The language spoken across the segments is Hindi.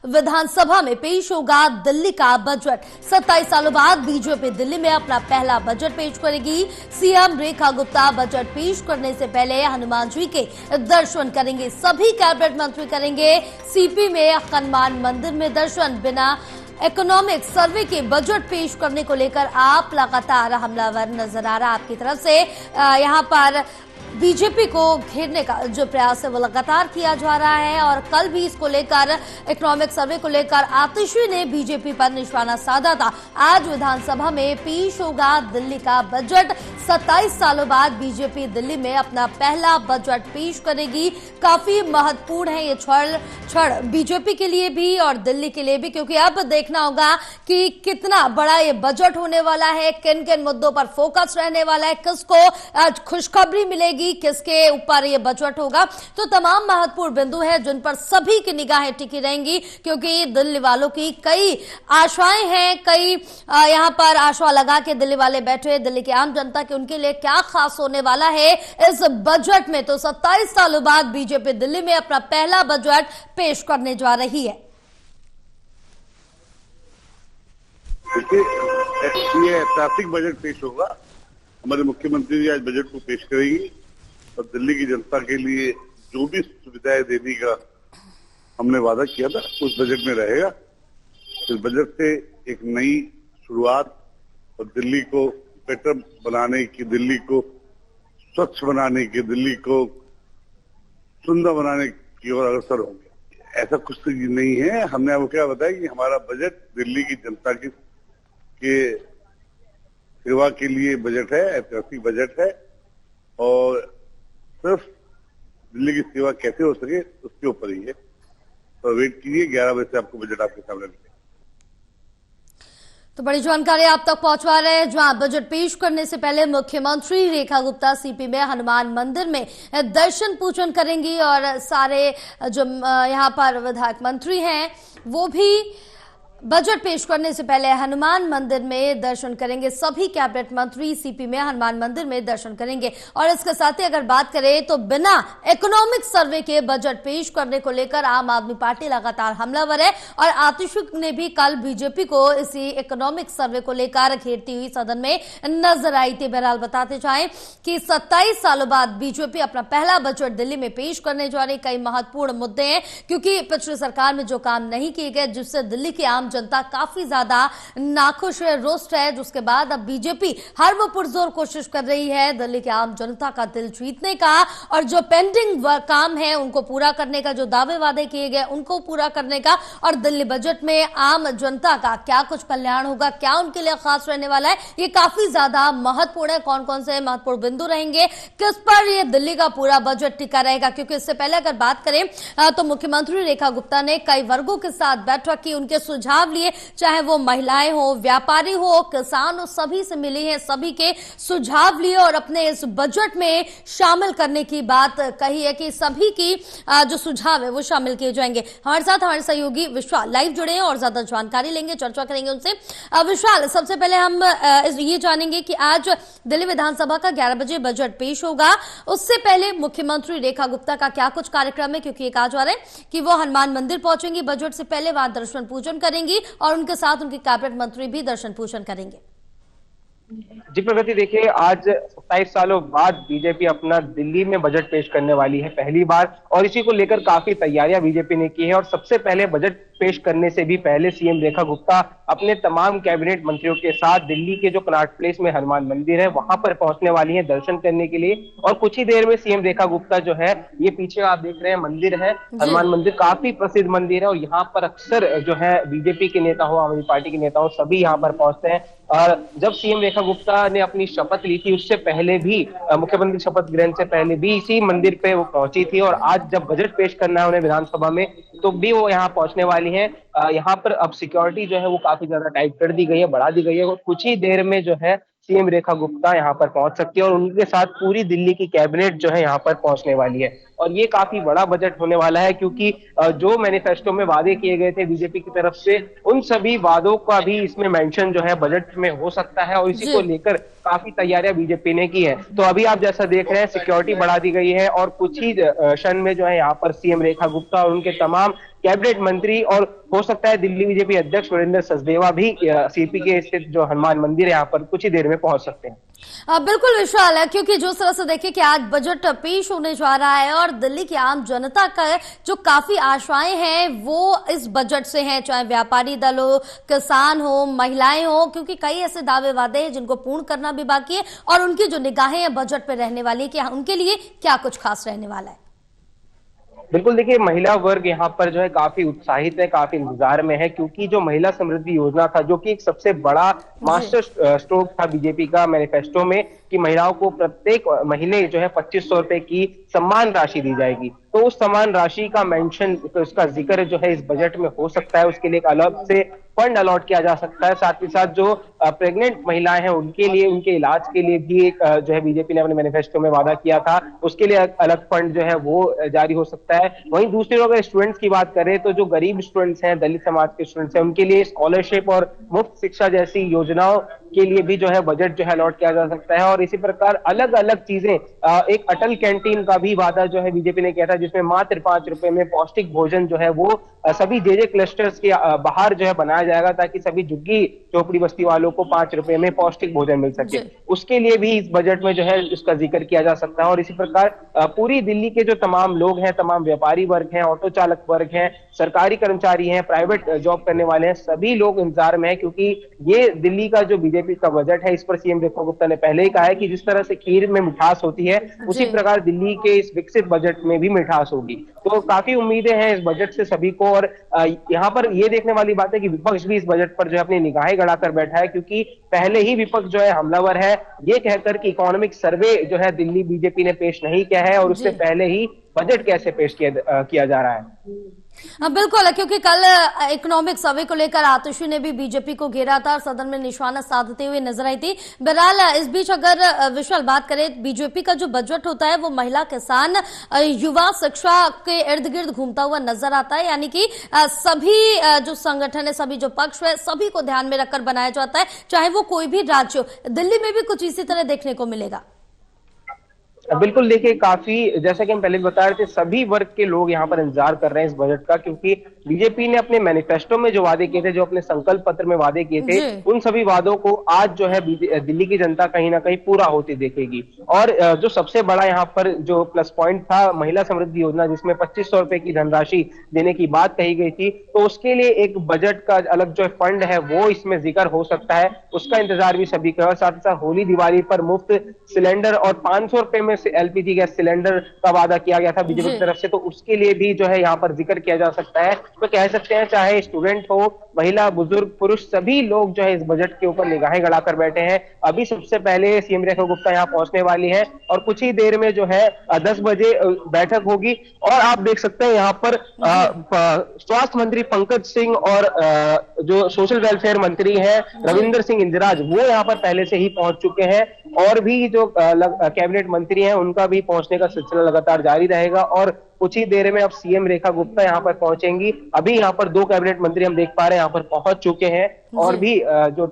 विधानसभा में पेश होगा दिल्ली का बजट। 27 सालों बाद बीजेपी दिल्ली में अपना पहला बजट पेश करेगी। सीएम रेखा गुप्ता बजट पेश करने से पहले हनुमान जी के दर्शन करेंगे। सभी कैबिनेट मंत्री करेंगे सीपी में हनुमान मंदिर में दर्शन। बिना इकोनॉमिक सर्वे के बजट पेश करने को लेकर आप लगातार हमलावर नजर आ रहा आपकी तरफ से। यहां पर बीजेपी को घेरने का जो प्रयास है वो लगातार किया जा रहा है और कल भी इसको लेकर इकोनॉमिक सर्वे को लेकर आतिशी ने बीजेपी पर निशाना साधा था। आज विधानसभा में पेश होगा दिल्ली का बजट। 27 सालों बाद बीजेपी दिल्ली में अपना पहला बजट पेश करेगी। काफी महत्वपूर्ण है ये क्षण बीजेपी के लिए भी और दिल्ली के लिए भी, क्योंकि अब देखना होगा कि कितना बड़ा ये बजट होने वाला है, किन किन मुद्दों पर फोकस रहने वाला है, किसको आज खुशखबरी मिलेगी, किसके ऊपर ये बजट होगा। तो तमाम महत्वपूर्ण बिंदु है जिन पर सभी की निगाहें टिकी रहेंगी, क्योंकि दिल्ली वालों की कई आशाएं हैं, कई यहां पर आशा लगा के दिल्ली वाले बैठे। दिल्ली की आम जनता के उनके लिए क्या खास होने वाला है इस बजट में। तो 27 सालों बाद बीजेपी दिल्ली में अपना पहला बजट पेश करने जा रही है। देखिए, ये ऐतिहासिक बजट पेश होगा। हमारे मुख्यमंत्री जी आज बजट को पेश करेंगी और दिल्ली की जनता के लिए जो भी सुविधाएं देने का हमने वादा किया था उस बजट में रहेगा। इस बजट से एक नई शुरुआत और दिल्ली को बेटर बनाने की, दिल्ली को स्वच्छ बनाने की, दिल्ली को सुंदर बनाने की ओर अग्रसर होंगे। ऐसा कुछ नहीं है। हमने आपको क्या बताया कि हमारा बजट दिल्ली की जनता की सेवा के लिए बजट है, ऐतिहासिक बजट है और सिर्फ दिल्ली की सेवा कैसे हो सके उसके ऊपर ही है। तो वेट कीजिए, 11 बजे से आपको बजट आपके सामने मिलेगा। तो बड़ी जानकारी आप तक पहुंचवा रहे हैं, जहां बजट पेश करने से पहले मुख्यमंत्री रेखा गुप्ता सीपी में हनुमान मंदिर में दर्शन पूजन करेंगी और सारे जो यहां पर विधायक मंत्री हैं वो भी बजट पेश करने से पहले हनुमान मंदिर में दर्शन करेंगे। सभी कैबिनेट मंत्री सीपी में हनुमान मंदिर में दर्शन करेंगे। और इसके साथ ही अगर बात करें तो बिना इकोनॉमिक सर्वे के बजट पेश करने को लेकर आम आदमी पार्टी लगातार हमलावर है और आतिशी ने भी कल बीजेपी को इसी इकोनॉमिक सर्वे को लेकर घेरती हुई सदन में नजर आई थी। बहरहाल बताते जाएं कि 27 सालों बाद बीजेपी अपना पहला बजट दिल्ली में पेश करने जा रही। कई महत्वपूर्ण मुद्दे हैं, क्योंकि पिछली सरकार में जो काम नहीं किए गए जिससे दिल्ली की आम जनता काफी ज्यादा नाखुश है, रुष्ट है, जिसके बाद अब बीजेपी हर वो पुरजोर कोशिश कर रही है दिल्ली के आम जनता का दिल जीतने का और जो पेंडिंग काम है उनको पूरा करने का, जो दावे वादे किए गए उनको पूरा करने का। और दिल्ली बजट में आम जनता का क्या कुछ कल्याण होगा, क्या उनके लिए खास रहने वाला है, ये काफी ज्यादा महत्वपूर्ण है। कौन कौन से महत्वपूर्ण बिंदु रहेंगे, किस पर ये दिल्ली का पूरा बजट टिका रहेगा। क्योंकि इससे पहले अगर बात करें तो मुख्यमंत्री रेखा गुप्ता ने कई वर्गों के साथ बैठक की, उनके सुझाव लिए, चाहे वो महिलाएं हो, व्यापारी हो, किसान हो, सभी से मिली है, सभी के सुझाव लिए और अपने इस बजट में शामिल करने की बात कही है कि सभी की जो सुझाव है वो शामिल किए जाएंगे। हमारे साथ हमारे सहयोगी विशाल लाइव जुड़े हैं और ज्यादा जानकारी लेंगे, चर्चा करेंगे उनसे। विशाल, सबसे पहले हम ये जानेंगे कि आज दिल्ली विधानसभा का 11 बजे बजट पेश होगा, उससे पहले मुख्यमंत्री रेखा गुप्ता का क्या कुछ कार्यक्रम है, क्योंकि कहा जा रहा है कि वो हनुमान मंदिर पहुंचेंगी बजट से पहले, वहां दर्शन पूजन करेंगी और उनके साथ उनके कैबिनेट मंत्री भी दर्शन पूजन करेंगे। जी प्रगति, देखिए आज 27 सालों बाद बीजेपी अपना दिल्ली में बजट पेश करने वाली है पहली बार और इसी को लेकर काफी तैयारियां बीजेपी ने की है। और सबसे पहले बजट पेश करने से भी पहले सीएम रेखा गुप्ता अपने तमाम कैबिनेट मंत्रियों के साथ दिल्ली के जो कनॉट प्लेस में हनुमान मंदिर है वहां पर पहुंचने वाली है दर्शन करने के लिए। और कुछ ही देर में सीएम रेखा गुप्ता जो है, ये पीछे आप देख रहे हैं मंदिर है हनुमान मंदिर, काफी प्रसिद्ध मंदिर है और यहाँ पर अक्सर जो है बीजेपी के नेता हो, आम आदमी पार्टी के नेता हो, सभी यहाँ पर पहुंचते हैं। और जब सीएम रेखा गुप्ता ने अपनी शपथ ली थी उससे पहले भी, मुख्यमंत्री शपथ ग्रहण से पहले भी इसी मंदिर पे वो पहुंची थी और आज जब बजट पेश करना है उन्हें विधानसभा में तो भी वो यहाँ पहुंचने वाली है। यहाँ पर अब सिक्योरिटी जो है वो काफी ज्यादा टाइट कर दी गई है, बढ़ा दी गई है और कुछ ही देर में जो है सीएम रेखा गुप्ता यहाँ पर पहुंच सकती है और उनके साथ पूरी दिल्ली की कैबिनेट जो है यहाँ पर पहुंचने वाली है। और ये काफी बड़ा बजट होने वाला है क्योंकि जो मैनिफेस्टो में वादे किए गए थे बीजेपी की तरफ से, उन सभी वादों का भी इसमें मेंशन जो है बजट में हो सकता है और इसी को लेकर काफी तैयारियां बीजेपी ने की है। तो अभी आप जैसा देख रहे हैं सिक्योरिटी बढ़ा दी गई है और कुछ ही क्षण में जो है यहाँ पर सीएम रेखा गुप्ता और उनके तमाम कैबिनेट मंत्री, और हो सकता है दिल्ली बीजेपी अध्यक्ष वीरेंद्र सचदेवा भी सीपी के स्थित जो हनुमान मंदिर है यहाँ पर कुछ ही देर में पहुंच सकते हैं। बिल्कुल विशाल है, क्योंकि जिस तरह से देखिए कि आज बजट पेश होने जा रहा है और दिल्ली की आम जनता का जो काफी आशाएं हैं वो इस बजट से हैं, चाहे व्यापारी दल हो, किसान हो, महिलाएं हो, क्योंकि कई ऐसे दावे वादे हैं जिनको पूर्ण करना भी बाकी है और उनकी जो निगाहें हैं बजट पे रहने वाली है कि उनके लिए क्या कुछ खास रहने वाला है। बिल्कुल, देखिए महिला वर्ग यहाँ पर जो है काफी उत्साहित है, काफी इंतजार में है, क्योंकि जो महिला समृद्धि योजना था, जो कि एक सबसे बड़ा मास्टर स्ट्रोक था बीजेपी का मैनिफेस्टो में, कि महिलाओं को प्रत्येक महीने जो है 2500 रुपए की सम्मान राशि दी जाएगी। तो उस सम्मान राशि का मेंशन, उसका जिक्र जो है इस बजट में हो सकता है, उसके लिए एक अलग से फंड अलॉट किया जा सकता है। साथ ही साथ जो प्रेग्नेंट महिलाएं हैं उनके लिए, उनके इलाज के लिए भी एक जो है बीजेपी ने अपने मैनिफेस्टो में वादा किया था, उसके लिए अलग फंड जो है वो जारी हो सकता है। वहीं दूसरी ओर अगर स्टूडेंट्स की बात करें तो जो गरीब स्टूडेंट्स हैं, दलित समाज के स्टूडेंट्स हैं, उनके लिए स्कॉलरशिप और मुफ्त शिक्षा जैसी योजनाओं के लिए भी जो है बजट जो है अलॉट किया जा सकता है। और इसी प्रकार अलग अलग चीजें, एक अटल कैंटीन का भी वादा जो है बीजेपी ने किया था, जिसमें मात्र 5 रुपए में पौष्टिक भोजन जो है वो सभी जेजे क्लस्टर्स के बाहर जो है बनाया जाएगा, ताकि सभी झुग्गी झोपड़ी बस्ती वालों को 5 रुपए में पौष्टिक भोजन मिल सके। उसके लिए भी इस बजट में जो है उसका जिक्र किया जा सकता है। और इसी प्रकार पूरी दिल्ली के जो तमाम लोग हैं, तमाम व्यापारी वर्ग हैं, ऑटो चालक वर्ग हैं, सरकारी कर्मचारी हैं, प्राइवेट जॉब करने वाले हैं, सभी लोग इंतजार में है, क्योंकि ये दिल्ली का जो बीजेपी का बजट है, इस पर सीएम रेखा गुप्ता ने पहले ही कहा है कि जिस तरह से खीर में मिठास होती है, उसी प्रकार दिल्ली के इस विकसित बजट में भी मिठास होगी। तो काफी उम्मीदें हैं इस बजट से सभी को। और यहाँ पर ये देखने वाली बात है कि विपक्ष भी इस बजट पर जो है अपनी निगाहें गड़ाकर बैठा है, क्योंकि पहले ही विपक्ष जो है हमलावर है, ये कहकर कि इकोनॉमिक सर्वे जो है दिल्ली बीजेपी ने पेश नहीं किया है, और उससे पहले ही बजट कैसे पेश किया जा रहा है। बिल्कुल, क्योंकि कल इकोनॉमिक सर्वे को लेकर आतिशी ने भी बीजेपी को घेरा था और सदन में निशाना साधते हुए नजर आई थी। बहरहाल इस बीच अगर विशाल बात करें, बीजेपी का जो बजट होता है वो महिला, किसान, युवा, शिक्षा के इर्द गिर्द घूमता हुआ नजर आता है, यानी कि सभी जो संगठन है, सभी जो पक्ष है, सभी को ध्यान में रखकर बनाया जाता है, चाहे वो कोई भी राज्य हो। दिल्ली में भी कुछ इसी तरह देखने को मिलेगा। बिल्कुल, देखिए काफी, जैसा कि हम पहले बता रहे थे, सभी वर्ग के लोग यहाँ पर इंतजार कर रहे हैं इस बजट का, क्योंकि बीजेपी ने अपने मैनिफेस्टो में जो वादे किए थे, जो अपने संकल्प पत्र में वादे किए थे, उन सभी वादों को आज जो है दिल्ली की जनता कहीं ना कहीं पूरा होते देखेगी। और जो सबसे बड़ा यहाँ पर जो प्लस पॉइंट था, महिला समृद्धि योजना, जिसमें 2500 रुपए की धनराशि देने की बात कही गई थी, तो उसके लिए एक बजट का अलग जो फंड है वो इसमें जिक्र हो सकता है, उसका इंतजार भी सभी का। साथ ही साथ होली दिवाली पर मुफ्त सिलेंडर और 500 रुपए में एलपीजी गैस सिलेंडर का वादा किया गया था बीजेपी की तरफ से, तो उसके लिए भी जो है यहाँ पर जिक्र किया जा सकता है। तो कह सकते हैं चाहे स्टूडेंट हो, महिला, बुजुर्ग, पुरुष, सभी लोग जो है इस बजट के ऊपर निगाहें गड़ाकर बैठे हैं। अभी सबसे पहले सीएम रेखा गुप्ता यहाँ पहुंचने वाली है और कुछ ही देर में जो है 10 बजे बैठक होगी। और आप देख सकते हैं यहाँ पर स्वास्थ्य मंत्री पंकज सिंह और जो सोशल वेलफेयर मंत्री हैं रविंद्र सिंह इंदिराज, वो यहाँ पर पहले से ही पहुंच चुके हैं। और भी जो कैबिनेट मंत्री हैं उनका भी पहुंचने का सिलसिला लगातार जारी रहेगा। और कुछ ही देर में अब सीएम रेखा गुप्ता यहाँ पर पहुंचेंगी। अभी यहाँ पर 2 कैबिनेट मंत्री हम देख पा रहे हैं यहाँ पर पहुंच चुके हैं, और भी जो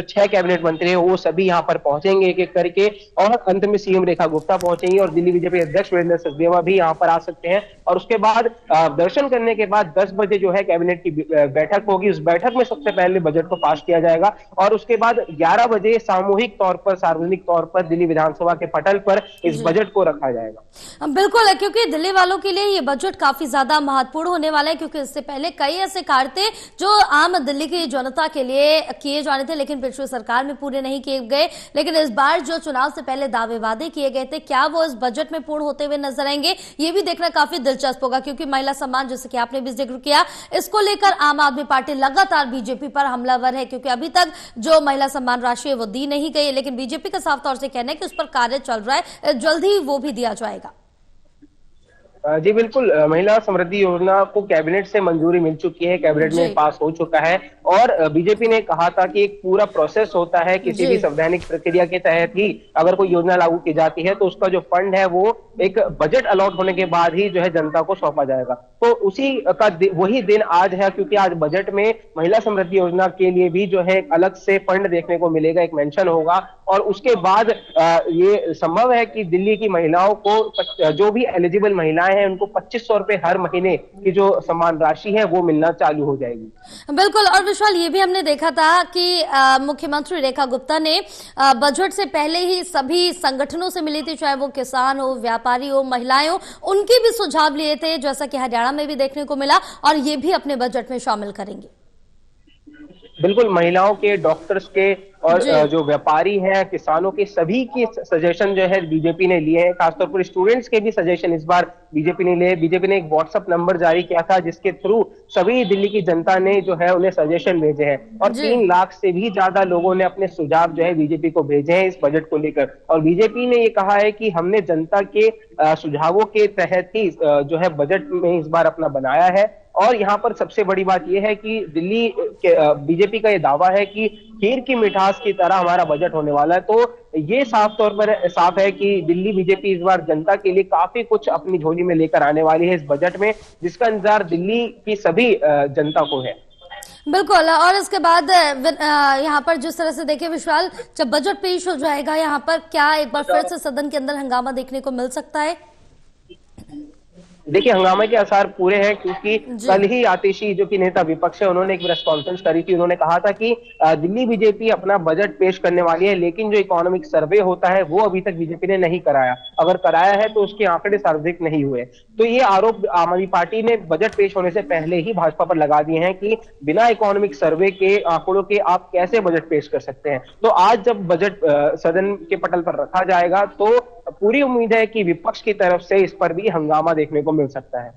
6 कैबिनेट मंत्री हैं वो सभी यहाँ पर पहुंचेंगे एक एक करके, और अंत में सीएम रेखा गुप्ता पहुंचेंगी और दिल्ली बीजेपी अध्यक्ष वीरेंद्र सचदेवा भी यहाँ पर आ सकते हैं। और उसके बाद दर्शन करने के बाद 10 बजे जो है कैबिनेट की बैठक होगी। उस बैठक में सबसे पहले बजट को पास किया जाएगा और उसके बाद 11 बजे सामूहिक तौर पर, सार्वजनिक तौर पर दिल्ली विधानसभा के पटल पर इस बजट को रखा जाएगा। बिल्कुल, क्योंकि दिल्ली वालों के लिए ये बजट काफी ज्यादा महत्वपूर्ण होने वाला है, क्योंकि इससे पहले कई ऐसे कार्य थे जो आम दिल्ली की जनता के लिए किए जाने थे, लेकिन पिछली सरकार में पूरे नहीं किए गए। लेकिन इस बार जो चुनाव से पहले दावे वादे किए गए थे, क्या वो इस बजट में पूर्ण होते हुए नजर आएंगे, ये भी देखना काफी दिलचस्प होगा। क्योंकि महिला सम्मान, जैसे कि आपने भी जिक्र किया, इसको लेकर आम आदमी पार्टी लगातार बीजेपी पर हमलावर है, क्योंकि अभी तक जो महिला सम्मान राशि है वो दी नहीं गई, लेकिन बीजेपी का साफ तौर से कहना है कि उस पर कार्य चल रहा है, जल्द ही वो भी दिया जाएगा। जी बिल्कुल, महिला समृद्धि योजना को कैबिनेट से मंजूरी मिल चुकी है, कैबिनेट में पास हो चुका है और बीजेपी ने कहा था कि एक पूरा प्रोसेस होता है, किसी भी संवैधानिक प्रक्रिया के तहत ही अगर कोई योजना लागू की जाती है तो उसका जो फंड है वो एक बजट अलॉट होने के बाद ही जो है जनता को सौंपा जाएगा। तो उसी का वही दिन आज है, क्योंकि आज बजट में महिला समृद्धि योजना के लिए भी जो है अलग से फंड देखने को मिलेगा, एक मेंशन होगा। और उसके बाद ये संभव है कि दिल्ली की महिलाओं को, जो भी एलिजिबल महिलाएं हैं, उनको 2500 रुपए हर महीने की जो सम्मान राशि है वो मिलना चालू हो जाएगी। बिल्कुल। और विशाल, ये भी हमने देखा था कि मुख्यमंत्री रेखा गुप्ता ने बजट से पहले ही सभी संगठनों से मिली थी, चाहे वो किसान हो, व्यापारी हो, महिलाएं हो, उनके भी सुझाव लिए थे, जैसा कि हरियाणा में भी देखने को मिला, और ये भी अपने बजट में शामिल करेंगे। बिल्कुल, महिलाओं के, डॉक्टर्स के और जो व्यापारी हैं, किसानों के, सभी की सजेशन जो है बीजेपी ने लिए हैं। खासतौर पर स्टूडेंट्स के भी सजेशन इस बार बीजेपी ने लिए। बीजेपी ने एक व्हाट्सएप नंबर जारी किया था जिसके थ्रू सभी दिल्ली की जनता ने जो है उन्हें सजेशन भेजे हैं, और 3 लाख से भी ज्यादा लोगों ने अपने सुझाव जो है बीजेपी को भेजे हैं इस बजट को लेकर। और बीजेपी ने ये कहा है कि हमने जनता के सुझावों के तहत ही जो है बजट में इस बार अपना बनाया है। और यहाँ पर सबसे बड़ी बात यह है कि दिल्ली के बीजेपी का ये दावा है कि खीर की मिठास की तरह हमारा बजट होने वाला है। तो ये साफ तौर पर साफ है कि दिल्ली बीजेपी इस बार जनता के लिए काफी कुछ अपनी झोली में लेकर आने वाली है इस बजट में, जिसका इंतजार दिल्ली की सभी जनता को है। बिल्कुल। और इसके बाद यहाँ पर जिस तरह से देखें विशाल, जब बजट पेश हो जाएगा यहाँ पर, क्या एक बार फिर से सदन के अंदर हंगामा देखने को मिल सकता है? देखिए, हंगामे के आसार पूरे हैं, क्योंकि कल ही आतिशी जो कि नेता विपक्ष है, उन्होंने एक प्रेस कॉन्फ्रेंस करी थी। उन्होंने कहा था कि दिल्ली बीजेपी अपना बजट पेश करने वाली है, लेकिन जो इकोनॉमिक सर्वे होता है वो अभी तक बीजेपी ने नहीं कराया। अगर कराया है तो उसके आंकड़े सार्वजनिक नहीं हुए। तो ये आरोप आम आदमी पार्टी ने बजट पेश होने से पहले ही भाजपा पर लगा दिए हैं कि बिना इकोनॉमिक सर्वे के आंकड़ों के आप कैसे बजट पेश कर सकते हैं। तो आज जब बजट सदन के पटल पर रखा जाएगा तो पूरी उम्मीद है कि विपक्ष की तरफ से इस पर भी हंगामा देखने को मिल सकता है।